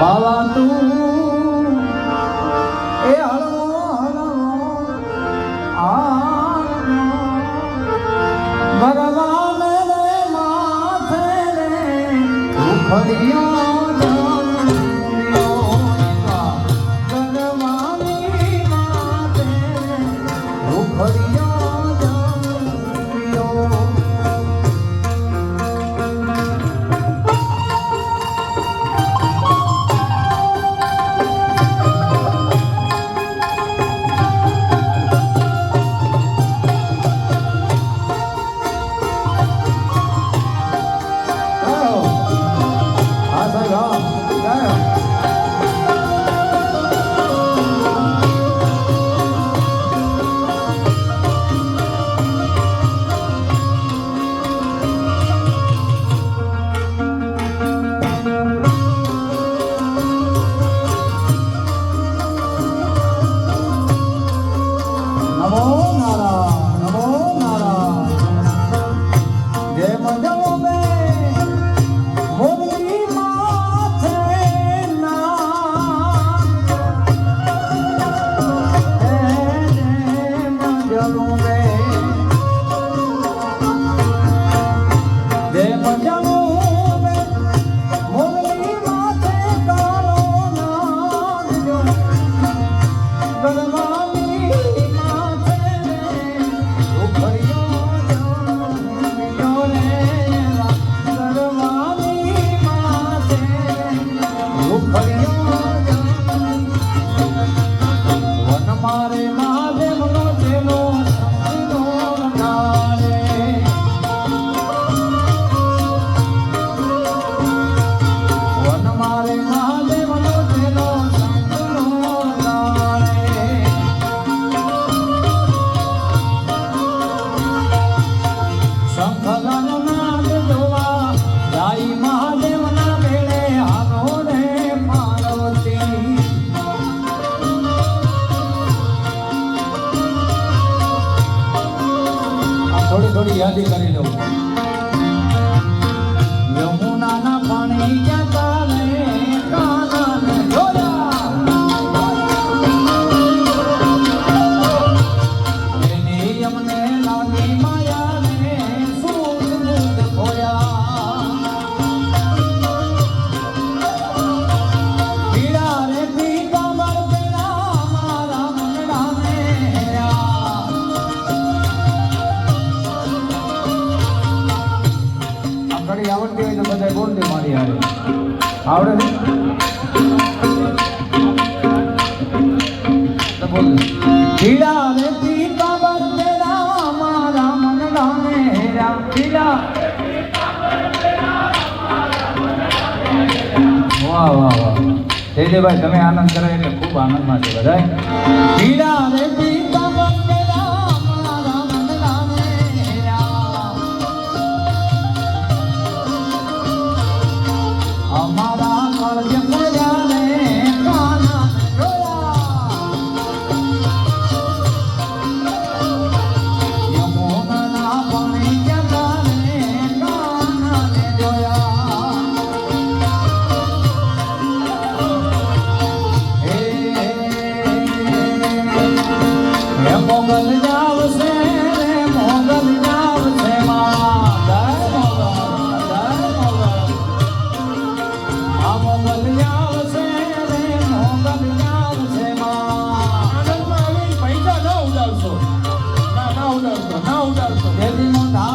બાવા તું એ હળવો હળવો ભગવાન રે માથે રે ફરિયા થોડી યાદી કરી લઉં. યમુનાના પાણી જતા ને કાનાને જોયા એની યમને લાગી માયા ને સૂઝ ખોયા પીડા રે પીતા બળદેરા મારા મનડાને આવડતી હોય તો બધા બોલ દે મારી હારે આવડે તો બોલ પીડા રે પીતા બળદેરા મારા મનડાને હેરા પીડા વાહ વાહ વાહ જયદેવભાઈ તમે આનંદ કરાય એટલે ખૂબ આનંદમાં છે બધાય પીડા રે પીતા બળદેરા મારા મનડાને હેરા અમારા કાળજ મળ્યા ને કાના જોયા યમુનાના પાણી જતા ને કાના ને જોયા હે મોગલ જાવશે રે મોગલ જાવશે માં જય મોગલ આવશે રે મોગલ આવશે માં આનંદમાં આવીને પૈસા ના ઉડાડશો ના ઉડાડશો તેથી મોટા